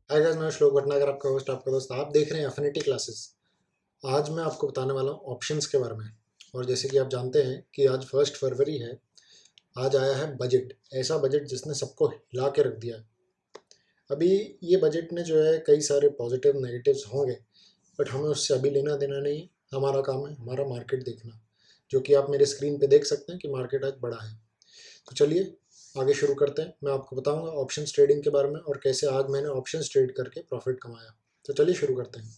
Hi guys, मैं श्लोक भटनागर, आपका होस्ट, आपका दोस्त। आप देख रहे हैं एफिनिटी क्लासेस। आज मैं आपको बताने वाला हूँ ऑप्शंस के बारे में। और जैसे कि आप जानते हैं कि आज 1 फरवरी है। आज आया है बजट, ऐसा बजट जिसने सबको हिला के रख दिया है। अभी ये बजट में जो है कई सारे पॉजिटिव नेगेटिव्स होंगे, बट हमें उससे अभी लेना देना नहीं है। हमारा काम है हमारा मार्केट देखना, जो कि आप मेरे स्क्रीन पे देख सकते हैं कि मार्केट आज बढ़ा है। तो चलिए आगे शुरू करते हैं। मैं आपको बताऊंगा ऑप्शंस ट्रेडिंग के बारे में और कैसे आज मैंने ऑप्शंस ट्रेड करके प्रॉफिट कमाया। तो चलिए शुरू करते हैं।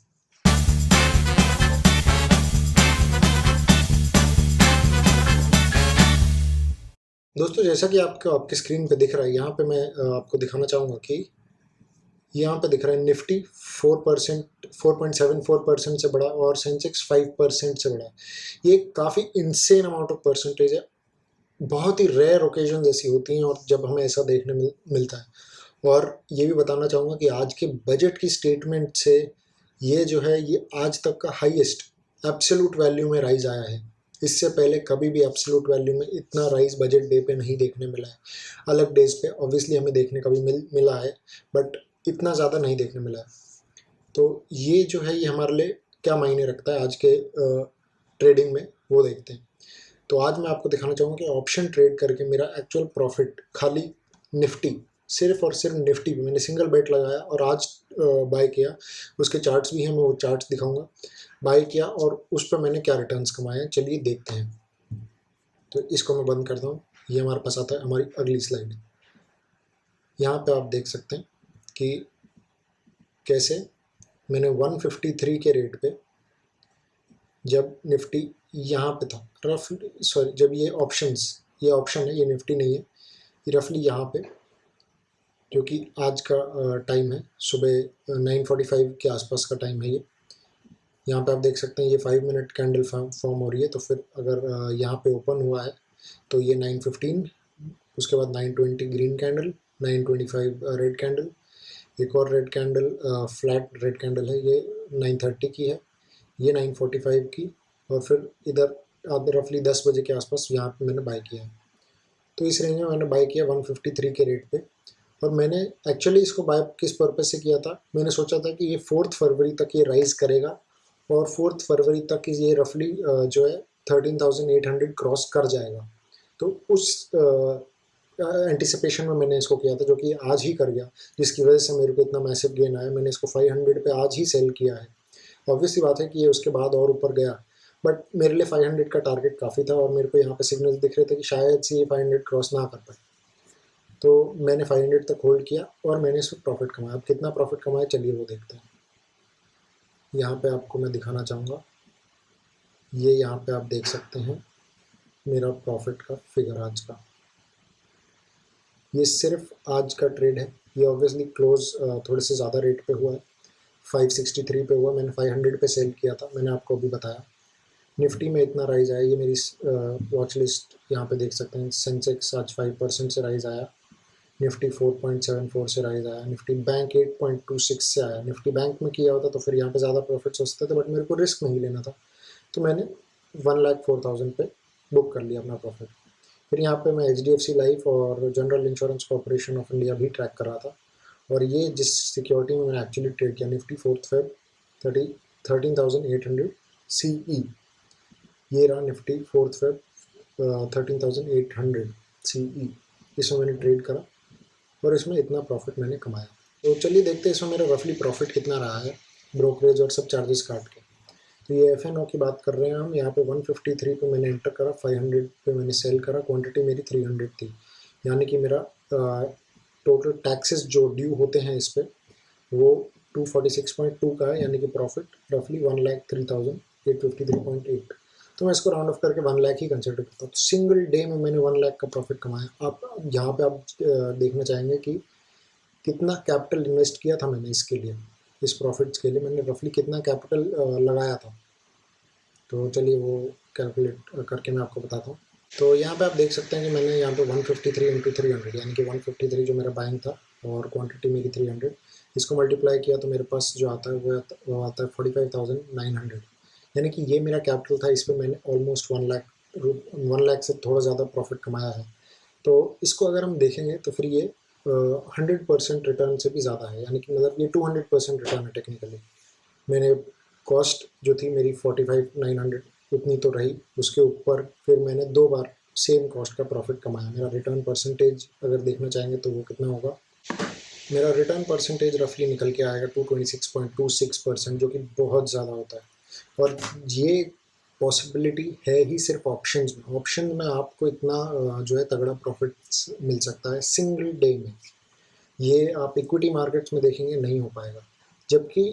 दोस्तों, जैसा कि आपको आपकी स्क्रीन पे दिख रहा है, यहाँ पे मैं आपको दिखाना चाहूँगा कि यहाँ पे दिख रहा है निफ्टी 4%, 4.74% से बढ़ा और सेंसेक्स 5% से बढ़ा। ये काफ़ी इंसेन अमाउंट ऑफ परसेंटेज है। बहुत ही रेयर ओकेजन ऐसी होती हैं और जब हमें ऐसा देखने मिलता है। और ये भी बताना चाहूँगा कि आज के बजट की स्टेटमेंट से ये जो है ये आज तक का हाईएस्ट एब्सोल्यूट वैल्यू में राइज आया है। इससे पहले कभी भी एब्सोल्यूट वैल्यू में इतना राइज बजट डे पे नहीं देखने मिला है। अलग डेज पे ऑब्वियसली हमें देखने का भी मिला है, बट इतना ज़्यादा नहीं देखने मिला है। तो ये जो है ये हमारे लिए क्या मायने रखता है आज के ट्रेडिंग में, वो देखते हैं। तो आज मैं आपको दिखाना चाहूँगा कि ऑप्शन ट्रेड करके मेरा एक्चुअल प्रॉफिट खाली निफ्टी, सिर्फ और सिर्फ निफ्टी पे मैंने सिंगल बेट लगाया और आज बाय किया। उसके चार्ट्स भी हैं, मैं वो चार्ट्स दिखाऊंगा। बाय किया और उस पर मैंने क्या रिटर्न्स कमाए हैं, चलिए देखते हैं। तो इसको मैं बंद करता हूँ। ये हमारे पास आता है हमारी अगली स्लाइड। यहाँ पे आप देख सकते हैं कि कैसे मैंने 153 के रेट पे, जब निफ्टी यहाँ पे था रफली, सॉरी, जब ये ऑप्शन है, ये निफ्टी नहीं है, ये रफली यहाँ पे, जो कि आज का टाइम है, सुबह 9:45 के आसपास का टाइम है ये। यहाँ पे आप देख सकते हैं ये 5 मिनट कैंडल फॉर्म हो रही है। तो फिर अगर यहाँ पे ओपन हुआ है तो ये 9:15, उसके बाद 9:20 ग्रीन कैंडल, 9:25 रेड कैंडल, एक और red candle, flat red candle है, ये 9:30 की है, ये 9:45 की। और फिर इधर अब रफली 10 बजे के आसपास यहाँ पे मैंने बाय किया है। तो इस रेंज में मैंने बाय किया 153 के रेट पे। और मैंने एक्चुअली इसको बाय किस पर्पज़ से किया था, मैंने सोचा था कि ये 4 फरवरी तक ये राइज करेगा और 4 फरवरी तक ये रफली जो है 13,800 क्रॉस कर जाएगा। तो उस एंटिसिपेशन में मैंने इसको किया था, जो कि आज ही कर गया, जिसकी वजह से मेरे को इतना मैसिव गेन आया। मैंने इसको 500 पे आज ही सेल किया है। ऑब्वियसली बात है कि ये उसके बाद और ऊपर गया, बट मेरे लिए 500 का टारगेट काफ़ी था और मेरे को यहाँ पे सिग्नल्स दिख रहे थे कि शायद से ये 500 क्रॉस ना कर पाए। तो मैंने 500 तक होल्ड किया और मैंने इसमें प्रॉफिट कमाया। अब कितना प्रॉफिट कमाया, चलिए वो देखते हैं। यहाँ पे आपको मैं दिखाना चाहूँगा, ये यहाँ पे आप देख सकते हैं मेरा प्रॉफिट का फिगर आज का। ये सिर्फ आज का ट्रेड है। ये ऑब्वियसली क्लोज थोड़े से ज़्यादा रेट पे हुआ है, 563 पे हुआ। मैंने 500 पे सेल किया था, मैंने आपको अभी बताया। निफ्टी में इतना राइज आया, ये मेरी वॉच लिस्ट यहाँ पे देख सकते हैं। सेंसेक्स आज 5% से राइज आया, निफ्टी 4.74 से राइज आया, निफ्टी बैंक 8.26 से आया। निफ्टी बैंक में किया होता तो फिर यहाँ पे ज़्यादा प्रॉफिट्स हो सकते थे, बट मेरे को रिस्क नहीं लेना था, तो मैंने 1,04,000 पे बुक कर लिया अपना प्रॉफिट। फिर यहाँ पे मैं HDFC लाइफ और general insurance corporation of India भी ट्रैक कर रहा था। और ये जिस सिक्योरिटी में मैंने एक्चुअली ट्रेड किया, निफ्टी 4 Feb 13,800 CE, ये रहा निफ्टी 4 Feb 13,800 CE। इसमें मैंने ट्रेड करा और इसमें इतना प्रॉफिट मैंने कमाया। तो चलिए देखते हैं इसमें मेरा रफली प्रॉफिट कितना रहा है, ब्रोकरेज और सब चार्जेस काट के। तो ये FNO की बात कर रहे हैं हम। यहाँ पे 153 पे मैंने एंटर करा, 500 पे मैंने सेल करा, क्वांटिटी मेरी 300 थी। यानी कि मेरा टोटल टैक्सेस जो ड्यू होते हैं इस पर, वो 246.2 का है, यानी कि प्रॉफिट रफली 1,03,853.8। तो मैं इसको राउंड ऑफ करके 1 लाख ही कंसिडर करता हूँ। तो सिंगल डे में मैंने 1 लाख का प्रॉफिट कमाया। आप यहाँ पे आप देखना चाहेंगे कि कितना कैपिटल इन्वेस्ट किया था मैंने इसके लिए, इस प्रॉफिट्स के लिए मैंने रफली कितना कैपिटल लगाया था। तो चलिए वो कैलकुलेट करके मैं आपको बताता हूँ। तो यहाँ पे आप देख सकते हैं कि मैंने यहाँ पे 153 इंटू 300, यानी कि 153 जो मेरा बाइंग था और क्वांटिटी मेरी 300, इसको मल्टीप्लाई किया तो मेरे पास जो आता है वो आता है 45,900। यानी कि ये मेरा कैपिटल था, इस पर मैंने ऑलमोस्ट 1 लाख से थोड़ा ज़्यादा प्रॉफिट कमाया है। तो इसको अगर हम देखेंगे तो फिर ये 100% रिटर्न से भी ज़्यादा है, यानी कि मतलब ये 200% रिटर्न है टेक्निकली। मैंने कॉस्ट जो थी मेरी 45,900 उतनी तो रही, उसके ऊपर फिर मैंने 2 बार सेम कॉस्ट का प्रॉफिट कमाया। मेरा रिटर्न परसेंटेज अगर देखना चाहेंगे तो वो कितना होगा, मेरा रिटर्न परसेंटेज रफली निकल के आएगा 226.26%, जो कि बहुत ज़्यादा होता है। और ये पॉसिबिलिटी है ही सिर्फ ऑप्शंस में। ऑप्शन में आपको इतना जो है तगड़ा प्रॉफिट्स मिल सकता है सिंगल डे में। ये आप इक्विटी मार्केट्स में देखेंगे नहीं हो पाएगा। जबकि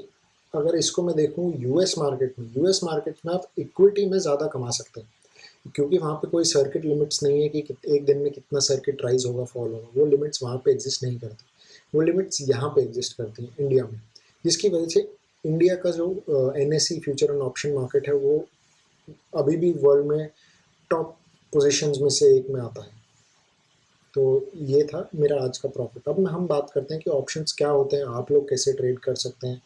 अगर इसको मैं देखूँ यूएस मार्केट में आप इक्विटी में ज़्यादा कमा सकते हैं, क्योंकि वहाँ पे कोई सर्किट लिमिट्स नहीं है कि एक दिन में कितना सर्किट राइज होगा फॉल होगा। वो लिमिट्स वहाँ पे एग्जिस्ट नहीं करती, वो लिमिट्स यहाँ पे एग्जिस्ट करती हैं इंडिया में। जिसकी वजह से इंडिया का जो NSE future and option market है वो अभी भी वर्ल्ड में टॉप पोजीशंस में से एक में आता है। तो ये था मेरा आज का प्रॉफिट। अब हम बात करते हैं कि ऑप्शंस क्या होते हैं, आप लोग कैसे ट्रेड कर सकते हैं,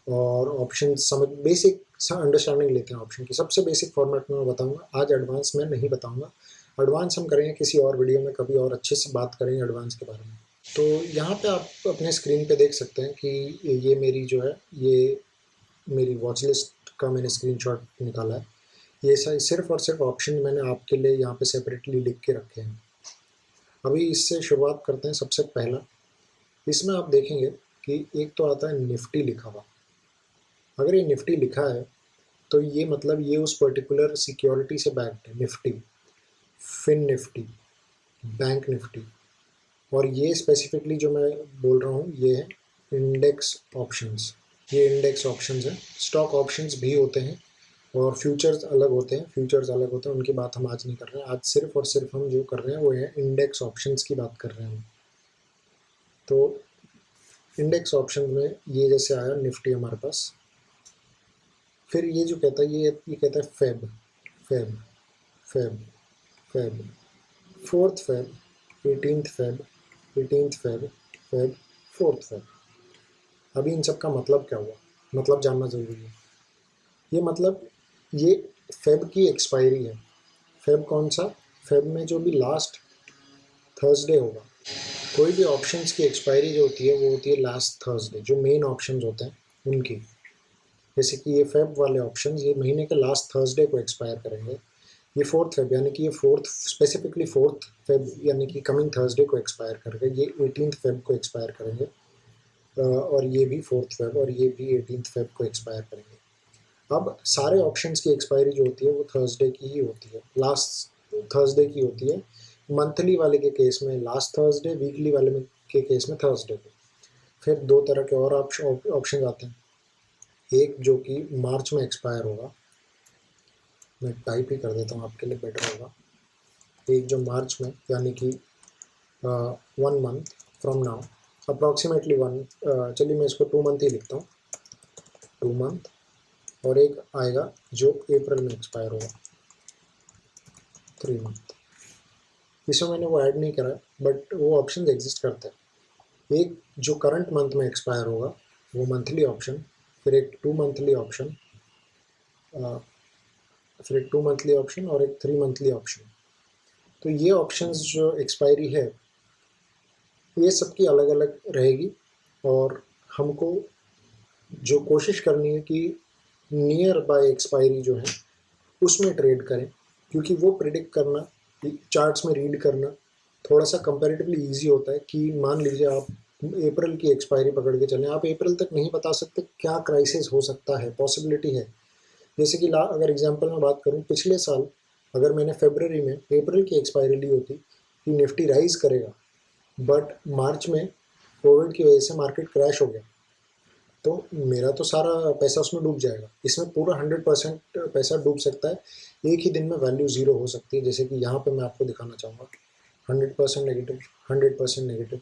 और ऑप्शन समझ बेसिक अंडरस्टैंडिंग लेते हैं ऑप्शन की। सबसे बेसिक फॉर्मेट में मैं बताऊंगा, आज एडवांस में नहीं बताऊंगा। एडवांस हम करेंगे किसी और वीडियो में, कभी और अच्छे से बात करेंगे एडवांस के बारे में। तो यहाँ पे आप अपने स्क्रीन पे देख सकते हैं कि ये मेरी जो है, ये मेरी वॉच लिस्ट का मैंने स्क्रीनशॉट निकाला है। ये सिर्फ और सिर्फ ऑप्शन मैंने आपके लिए यहाँ पे सेपरेटली लिख के रखे हैं। अभी इससे शुरुआत करते हैं। सबसे पहला, इसमें आप देखेंगे कि एक तो आता है निफ्टी लिखा हुआ। अगर ये निफ्टी लिखा है तो ये मतलब ये उस पर्टिकुलर सिक्योरिटी से बैक्ड है, Nifty, fin Nifty, bank Nifty. और ये स्पेसिफिकली जो मैं बोल रहा हूँ ये है इंडेक्स ऑप्शंस। ये इंडेक्स ऑप्शंस हैं। स्टॉक ऑप्शंस भी होते हैं और फ्यूचर्स अलग होते हैं, उनकी बात हम आज नहीं कर रहे हैं। आज सिर्फ और सिर्फ हम जो कर रहे हैं वो है इंडेक्स ऑप्शंस की बात कर रहे हैं हम। तो इंडेक्स ऑप्शन में ये जैसे आया निफ्टी हमारे पास, फिर ये जो कहता है ये कहता है Feb, Feb, Feb, Feb, 4th Feb, 18th Feb, 18th Feb, Feb, 4th Feb. अभी इन सब का मतलब क्या हुआ, मतलब जानना ज़रूरी है। ये मतलब ये फेब की एक्सपायरी है। फेब कौन सा, फेब में जो भी लास्ट थर्सडे होगा, कोई भी ऑप्शंस की एक्सपायरी जो होती है वो होती है लास्ट थर्सडे, जो मेन ऑप्शंस होते हैं उनकी। जैसे कि ये फेब वाले ऑप्शंस ये महीने के लास्ट थर्सडे को एक्सपायर करेंगे। ये 4th फेब यानी कि ये 4th, स्पेसिफिकली 4th फेब यानी कि कमिंग थर्सडे को एक्सपायर करेंगे। ये 18th फेब को एक्सपायर करेंगे, और ये भी 4th फेब, और ये भी 18th फेब को एक्सपायर करेंगे। अब सारे ऑप्शंस की एक्सपायरी जो होती है वो थर्सडे की ही होती है, लास्ट थर्सडे की होती है। मंथली वाले के केस में लास्ट थर्सडे, वीकली वाले में के केस में थर्सडे को। फिर 2 तरह के और ऑप्शन आते हैं। एक जो कि मार्च में एक्सपायर होगा, मैं टाइप ही कर देता हूँ आपके लिए बेटर होगा। एक जो मार्च में यानी कि 1 मंथ फ्रॉम नाउ, अप्रॉक्सीमेटली चलिए मैं इसको 2 मंथ ही लिखता हूँ, 2 मंथ। और एक आएगा जो अप्रैल में एक्सपायर होगा, 3 मंथ। इसमें मैंने वो ऐड नहीं करा बट वो ऑप्शन एग्जिस्ट करते हैं। एक जो करंट मंथ में एक्सपायर होगा वो मंथली ऑप्शन, फिर एक 2 मंथली ऑप्शन, फिर एक 2 मंथली ऑप्शन और एक 3 मंथली ऑप्शन। तो ये ऑप्शंस जो एक्सपायरी है ये सबकी अलग अलग रहेगी, और हमको जो कोशिश करनी है कि नियर बाय एक्सपायरी जो है उसमें ट्रेड करें, क्योंकि वो प्रिडिक्ट करना, चार्ट्स में रीड करना थोड़ा सा कंपैरेटिवली इजी होता है। कि मान लीजिए आप अप्रैल की एक्सपायरी पकड़ के चलें, आप अप्रैल तक नहीं बता सकते क्या क्राइसिस हो सकता है, पॉसिबिलिटी है। जैसे कि अगर एग्जांपल में बात करूं, पिछले साल अगर मैंने फरवरी में अप्रैल की एक्सपायरी ली होती कि निफ्टी राइज करेगा, बट मार्च में कोविड की वजह से मार्केट क्रैश हो गया, तो मेरा तो सारा पैसा उसमें डूब जाएगा। इसमें पूरा 100% पैसा डूब सकता है, एक ही दिन में वैल्यू ज़ीरो हो सकती है। जैसे कि यहाँ पे मैं आपको दिखाना चाहूँगा, 100% नेगेटिव, 100% नेगेटिव,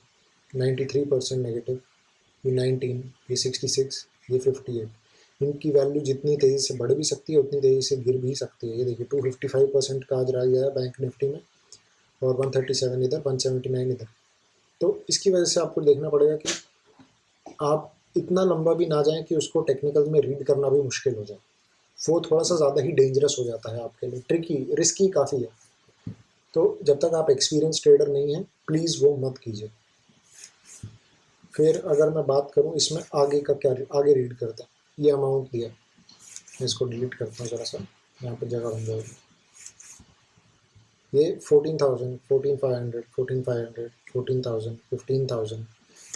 93% नेगेटिव, ये 19, ये 66, ये 58। इनकी वैल्यू जितनी तेज़ी से बढ़ भी सकती है उतनी तेज़ी से गिर भी सकती है। ये देखिए 255% का आज रहा है बैंक निफ्टी में, और 137 इधर, 179 इधर। तो इसकी वजह से आपको देखना पड़ेगा कि आप इतना लंबा भी ना जाएं कि उसको टेक्निकल में रीड करना भी मुश्किल हो जाए। वो थोड़ा सा ज़्यादा ही डेंजरस हो जाता है आपके लिए, ट्रिकी, रिस्की काफ़ी है। तो जब तक आप एक्सपीरियंस ट्रेडर नहीं हैं प्लीज़ वो मत कीजिए। फिर अगर मैं बात करूँ इसमें आगे का क्या, आगे रीड करते हैं, ये अमाउंट दिया, मैं इसको डिलीट करता हूँ ज़रा सा, यहाँ पे जगह बन जाएगी। ये 14,000, 14,500, 14,500, 14,000, 15,000,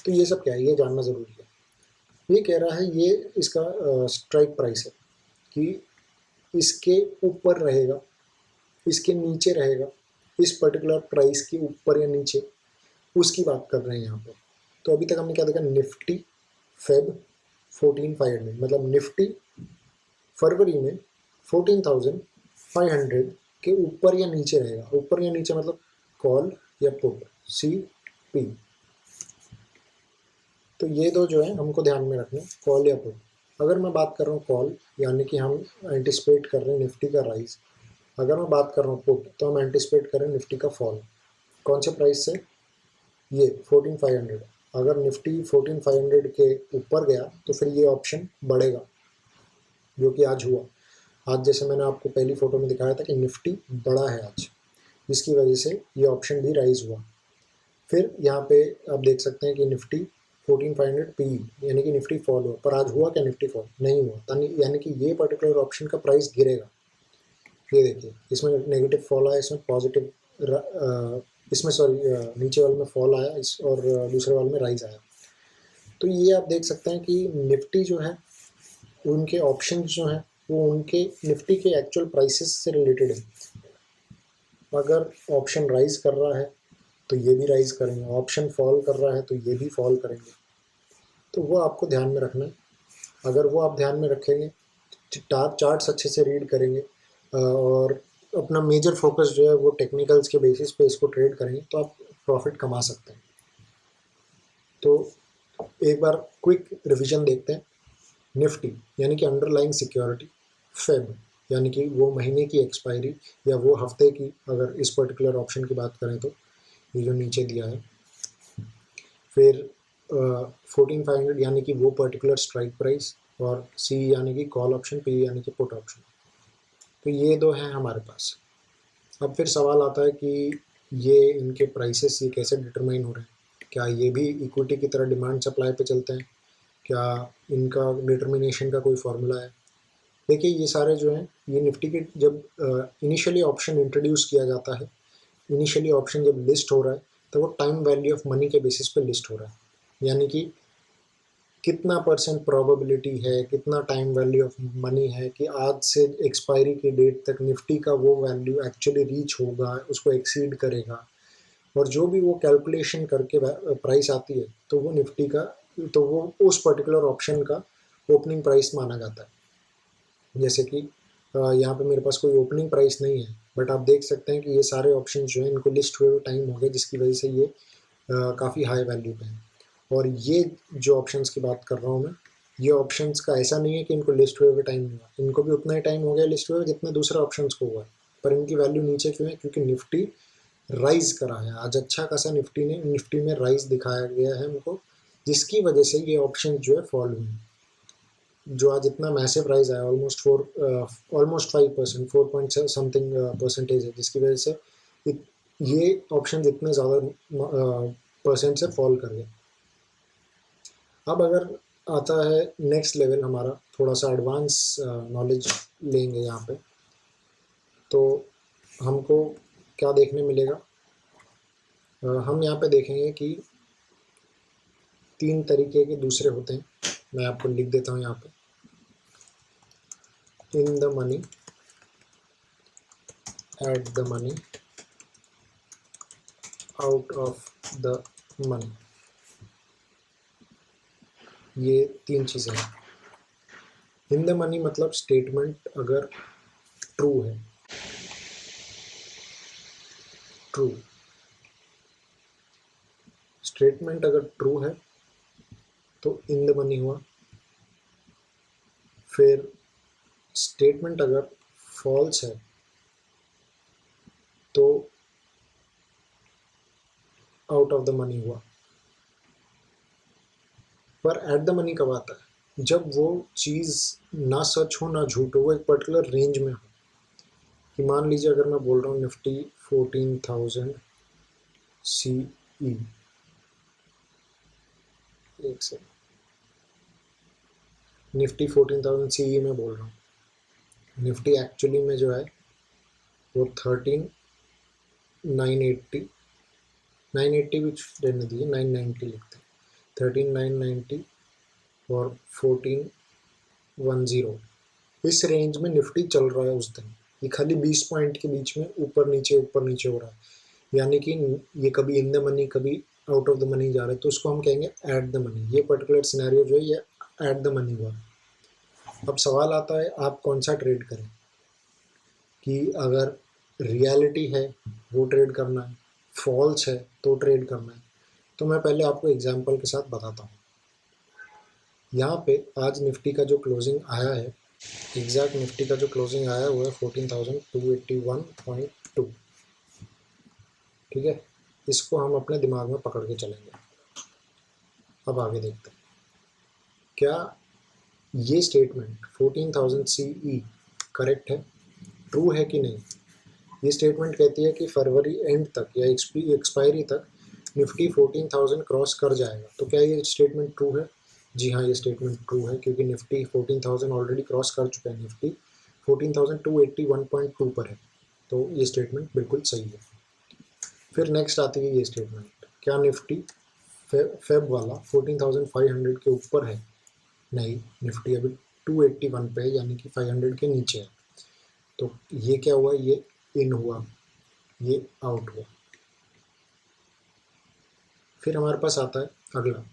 तो ये सब क्या है, ये जानना ज़रूरी है। ये कह रहा है ये इसका स्ट्राइक प्राइस है कि इसके ऊपर रहेगा, इसके नीचे रहेगा, इस पर्टिकुलर प्राइस के ऊपर या नीचे, उसकी बात कर रहे हैं यहाँ पे। तो अभी तक हमने क्या देखा, निफ्टी फेब 14,500, मतलब निफ्टी फरवरी में 14,500 के ऊपर या नीचे रहेगा। ऊपर या नीचे मतलब कॉल या पुट, सी पी। तो ये दो जो है हमको ध्यान में रखना, कॉल या पुट। अगर मैं बात कर रहा हूँ कॉल, यानी कि हम एंटिसिपेट कर रहे हैं निफ्टी का राइज। अगर मैं बात कर रहा हूँ पुट, तो हम एंटिसिपेट कर रहे हैं निफ्टी का फॉल। कौन से प्राइस से, ये 14,500। अगर निफ्टी 14,500 के ऊपर गया तो फिर ये ऑप्शन बढ़ेगा, जो कि आज हुआ। आज जैसे मैंने आपको पहली फोटो में दिखाया था कि निफ्टी बढ़ा है आज, जिसकी वजह से ये ऑप्शन भी राइज हुआ। फिर यहाँ पे आप देख सकते हैं कि निफ्टी 14,500 पी, यानी कि निफ्टी फॉल हुआ, पर आज हुआ क्या, निफ्टी फॉल नहीं हुआ, यानी कि ये पर्टिकुलर ऑप्शन का प्राइस गिरेगा। ये देखिए, इसमें नेगेटिव फॉल आया, इसमें पॉजिटिव, इसमें सॉरी नीचे वाले में फॉल आया, इस और दूसरे वाले में राइज आया। तो ये आप देख सकते हैं कि निफ्टी जो है, उनके ऑप्शन जो हैं वो उनके निफ्टी के एक्चुअल प्राइसेस से रिलेटेड है। अगर ऑप्शन राइज कर रहा है तो ये भी राइज करेंगे, ऑप्शन फॉल कर रहा है तो ये भी फॉल करेंगे। तो वो आपको ध्यान में रखना है। अगर वो आप ध्यान में रखेंगे, चार्ट्स अच्छे से रीड करेंगे और अपना मेजर फोकस जो है वो टेक्निकल्स के बेसिस पे इसको ट्रेड करेंगे, तो आप प्रॉफिट कमा सकते हैं। तो एक बार क्विक रिवीजन देखते हैं। निफ्टी यानी कि अंडरलाइंग सिक्योरिटी, फेब यानी कि वो महीने की एक्सपायरी या वो हफ्ते की, अगर इस पर्टिकुलर ऑप्शन की बात करें तो ये जो नीचे दिया है। फिर 14,500 यानी कि वो पर्टिकुलर स्ट्राइक प्राइस, और सी यानी कि कॉल ऑप्शन, पी यानी कि पुट ऑप्शन। तो ये दो हैं हमारे पास। अब फिर सवाल आता है कि ये इनके प्राइसेस ये कैसे डिटरमाइन हो रहे हैं, क्या ये भी इक्विटी की तरह डिमांड सप्लाई पे चलते हैं, क्या इनका डिटर्मिनेशन का कोई फार्मूला है। देखिए ये सारे जो हैं, ये निफ्टी के जब इनिशियली ऑप्शन इंट्रोड्यूस किया जाता है, इनिशियली ऑप्शन जब लिस्ट हो रहा है, तो वो टाइम वैल्यू ऑफ मनी के बेसिस पे लिस्ट हो रहा है, यानी कि कितना परसेंट प्रोबेबिलिटी है, कितना टाइम वैल्यू ऑफ मनी है कि आज से एक्सपायरी की डेट तक निफ्टी का वो वैल्यू एक्चुअली रीच होगा, उसको एक्सीड करेगा। और जो भी वो कैलकुलेशन करके प्राइस आती है, तो वो निफ्टी का, तो वो उस पर्टिकुलर ऑप्शन का ओपनिंग प्राइस माना जाता है। जैसे कि यहाँ पे मेरे पास कोई ओपनिंग प्राइस नहीं है, बट आप देख सकते हैं कि ये सारे ऑप्शन जो हैं इनको लिस्ट हुए टाइम हो गया, जिसकी वजह से ये काफ़ी हाई वैल्यू पे हैं। और ये जो ऑप्शंस की बात कर रहा हूँ मैं, ये ऑप्शंस का ऐसा नहीं है कि इनको लिस्ट हुए टाइम हुआ, इनको भी उतना ही टाइम हो गया लिस्ट हुए जितने दूसरे ऑप्शंस को हुआ है, पर इनकी वैल्यू नीचे क्यों है, क्योंकि निफ्टी राइज करा है आज, अच्छा खासा निफ्टी में राइज दिखाया गया है हमको, जिसकी वजह से ये ऑप्शन जो है फॉल हुए, जो आज इतना मैसिव राइज आया, ऑलमोस्ट 5%, 4 पॉइंट समथिंग परसेंटेज है, जिसकी वजह से ये ऑप्शन इतने ज़्यादा परसेंट से फॉल कर गए। अब अगर आता है नेक्स्ट लेवल, हमारा थोड़ा सा एडवांस नॉलेज लेंगे यहाँ पे, तो हमको क्या देखने मिलेगा, हम यहाँ पे देखेंगे कि 3 तरीके के दूसरे होते हैं। मैं आपको लिख देता हूँ यहाँ पे, in the money, at the money, out of the money. ये 3 चीज़ें हैं। इन द मनी मतलब स्टेटमेंट अगर ट्रू है, ट्रू स्टेटमेंट अगर ट्रू है तो इन द मनी हुआ। फिर स्टेटमेंट अगर फॉल्स है तो आउट ऑफ द मनी हुआ। पर एट द मनी कब आता है, जब वो चीज़ ना सच हो ना झूठ हो, वो एक पर्टिकुलर रेंज में हो। कि मान लीजिए अगर मैं बोल रहा हूँ निफ्टी 14,000 CE, एक से निफ्टी 14,000 CE में बोल रहा हूँ। निफ्टी एक्चुअली में जो है वो 13,980 भी रहने दीजिए, 990 लिखते हैं, 13,990 और 14,10 इस रेंज में निफ्टी चल रहा है उस दिन। ये खाली 20 पॉइंट के बीच में ऊपर नीचे हो रहा है, यानी कि ये कभी इन द मनी कभी आउट ऑफ द मनी जा रहा है, तो उसको हम कहेंगे एट द मनी। ये पर्टिकुलर सिनेरियो जो है ये एट द मनी हुआ। अब सवाल आता है आप कौन सा ट्रेड करें, कि अगर रियलिटी है वो ट्रेड करना है, फॉल्स है तो ट्रेड करना है। तो मैं पहले आपको एग्जांपल के साथ बताता हूँ। यहाँ पे आज निफ्टी का जो क्लोजिंग आया है, एग्जैक्ट निफ्टी का जो क्लोजिंग आया है वो है 14,281.2। ठीक है, इसको हम अपने दिमाग में पकड़ के चलेंगे। अब आगे देखते हैं क्या ये स्टेटमेंट 14,000 CE करेक्ट है, ट्रू है कि नहीं। ये स्टेटमेंट कहती है कि फरवरी एंड तक या एक्सपायरी तक निफ्टी 14,000 क्रॉस कर जाएगा। तो क्या ये स्टेटमेंट ट्रू है? जी हाँ, ये स्टेटमेंट ट्रू है, क्योंकि निफ्टी 14,000 ऑलरेडी क्रॉस कर चुका है। निफ्टी 14,281.2 पर है, तो ये स्टेटमेंट बिल्कुल सही है। फिर नेक्स्ट आती है ये स्टेटमेंट, क्या निफ्टी फेब वाला 14,500 के ऊपर है? नहीं, निफ्टी अभी 281 पे है, यानी कि 500 के नीचे है। तो ये क्या हुआ, ये इन हुआ, ये आउट हुआ। फिर हमारे पास आता है अगला,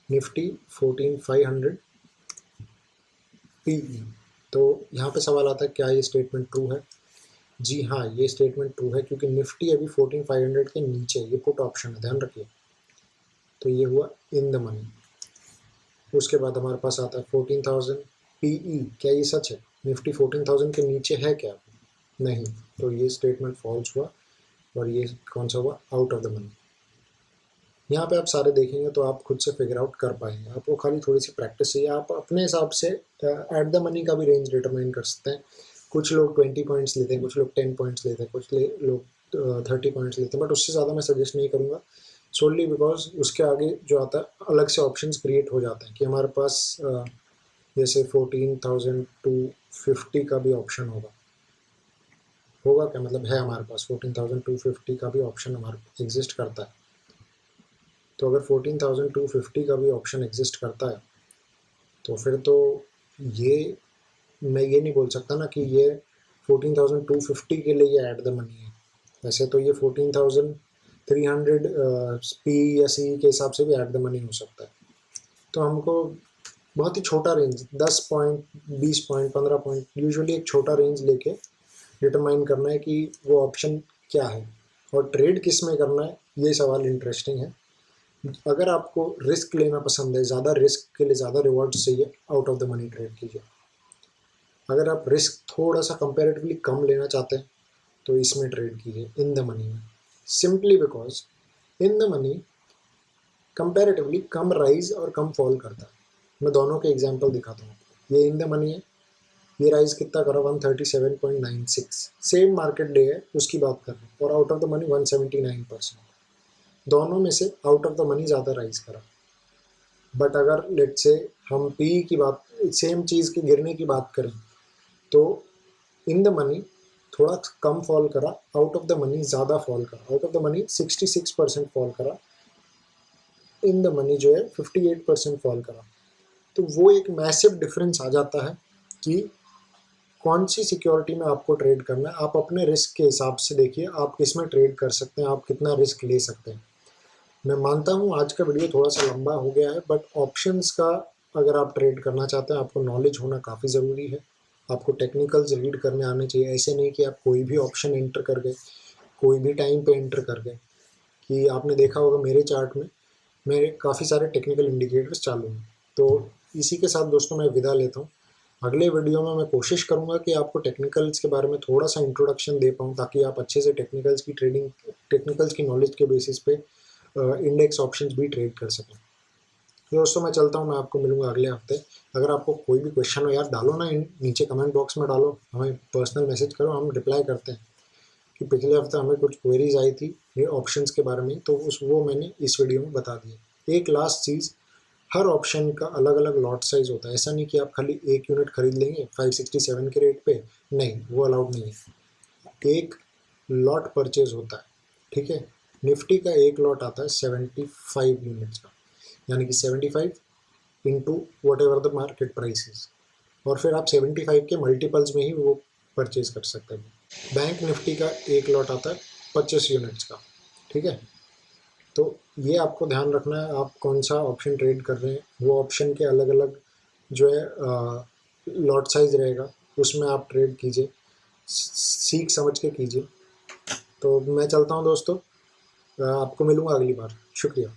निफ्टी 14,500 PE। तो यहाँ पे सवाल आता है क्या ये स्टेटमेंट ट्रू है? जी हाँ, ये स्टेटमेंट ट्रू है, क्योंकि निफ्टी अभी 14,500 के नीचे, ये पुट ऑप्शन है, ध्यान रखिए। तो ये हुआ इन द मनी। उसके बाद हमारे पास आता है 14,000 PE। क्या ये सच है? निफ्टी 14,000 के नीचे है क्या? नहीं, तो ये स्टेटमेंट फॉल्स हुआ, और ये कौन सा हुआ, आउट ऑफ द मनी। यहाँ पे आप सारे देखेंगे तो आप खुद से फिगर आउट कर पाएंगे, आपको खाली थोड़ी सी प्रैक्टिस चाहिए। आप अपने हिसाब से एट द मनी का भी रेंज डिटरमाइन कर सकते हैं। कुछ लोग 20 पॉइंट्स लेते हैं, कुछ लोग 10 पॉइंट्स लेते हैं, कुछ लोग 30 पॉइंट्स लेते हैं, बट उससे ज़्यादा मैं सजेस्ट नहीं करूँगा, सोनली बिकॉज उसके आगे जो आता है अलग से ऑप्शंस क्रिएट हो जाते हैं, कि हमारे पास जैसे 14,250 का भी ऑप्शन होगा क्या, मतलब है हमारे पास 14,250 का भी ऑप्शन हमारे एग्जिस्ट करता है। तो अगर 14,250 का भी ऑप्शन एग्जिस्ट करता है, तो फिर तो ये मैं ये नहीं बोल सकता ना कि ये 14,250 के लिए ये एट द मनी है। वैसे तो ये 14,300 पी या सी के हिसाब से भी एट द मनी हो सकता है। तो हमको बहुत ही छोटा range, 10 point, 20 point, 15 point, usually एक छोटा रेंज लेके डिटरमाइन करना है कि वो ऑप्शन क्या है, और ट्रेड किस में करना है। ये सवाल इंटरेस्टिंग है। अगर आपको रिस्क लेना पसंद है, ज़्यादा रिस्क के लिए ज़्यादा रिवॉर्ड चाहिए, out of the money trade कीजिए। अगर आप रिस्क थोड़ा सा कंपैरेटिवली कम लेना चाहते हैं, तो इसमें ट्रेड कीजिए, इन द मनी में। Simply because in the money comparatively come rise और कम फॉल करता है। मैं दोनों के एग्जांपल दिखाता हूँ। ये इन द मनी है, ये राइज कितना करा, 137.96, सेम मार्केट डे है उसकी बात कर रहे हैं, और आउट ऑफ द मनी 179%। दोनों में से आउट ऑफ द मनी ज़्यादा राइज करा। बट अगर लेट से हम पी की बात, सेम चीज़ के गिरने की बात करें, तो इन द मनी थोड़ा कम फॉल करा, आउट ऑफ द मनी ज़्यादा फॉल करा। Out of the money 66% fall करा, इन द मनी जो है 58% फॉल करा। तो वो एक मैसिव डिफरेंस आ जाता है कि कौन सी सिक्योरिटी में आपको ट्रेड करना है। आप अपने रिस्क के हिसाब से देखिए, आप किस में ट्रेड कर सकते हैं, आप कितना रिस्क ले सकते हैं। मैं मानता हूँ आज का वीडियो थोड़ा सा लंबा हो गया है, बट ऑप्शंस का अगर आप ट्रेड करना चाहते हैं, आपको नॉलेज होना काफ़ी ज़रूरी है। आपको टेक्निकल्स रीड करने आने चाहिए। ऐसे नहीं कि आप कोई भी ऑप्शन एंटर कर गए, कोई भी टाइम पे एंटर कर गए। कि आपने देखा होगा मेरे चार्ट में मेरे काफ़ी सारे टेक्निकल इंडिकेटर्स चालू हैं। तो इसी के साथ दोस्तों मैं विदा लेता हूँ। अगले वीडियो में मैं कोशिश करूँगा कि आपको टेक्निकल्स के बारे में थोड़ा सा इंट्रोडक्शन दे पाऊँ, ताकि आप अच्छे से टेक्निकल्स की ट्रेडिंग, टेक्निकल्स की नॉलेज के बेसिस पे इंडेक्स ऑप्शंस भी ट्रेड कर सकें। तो दोस्तों मैं चलता हूँ, मैं आपको मिलूंगा अगले हफ्ते। अगर आपको कोई भी क्वेश्चन हो यार, डालो ना, नीचे कमेंट बॉक्स में डालो, हमें पर्सनल मैसेज करो, हम रिप्लाई करते हैं। कि पिछले हफ्ते हमें कुछ क्वेरीज आई थी ये ऑप्शंस के बारे में, तो वो मैंने इस वीडियो में बता दिया। एक लास्ट चीज़, हर ऑप्शन का अलग अलग लॉट साइज होता है। ऐसा नहीं कि आप खाली एक यूनिट खरीद लेंगे 567 के रेट पे, नहीं, वो अलाउड नहीं है। एक लॉट परचेज होता है, ठीक है। निफ्टी का एक लॉट आता है 75 यूनिट्स का, यानी कि 75 into what ever the market price, और फिर आप 75 के मल्टीपल्स में ही वो परचेज कर सकते हैं। बैंक निफ्टी का एक लॉट आता है 25 यूनिट्स का, ठीक है। तो ये आपको ध्यान रखना है, आप कौन सा ऑप्शन ट्रेड कर रहे हैं, वो ऑप्शन के अलग अलग जो है लॉट साइज रहेगा, उसमें आप ट्रेड कीजिए, सीख समझ के कीजिए। तो मैं चलता हूँ दोस्तों, आपको मिलूँगा अगली बार। शुक्रिया।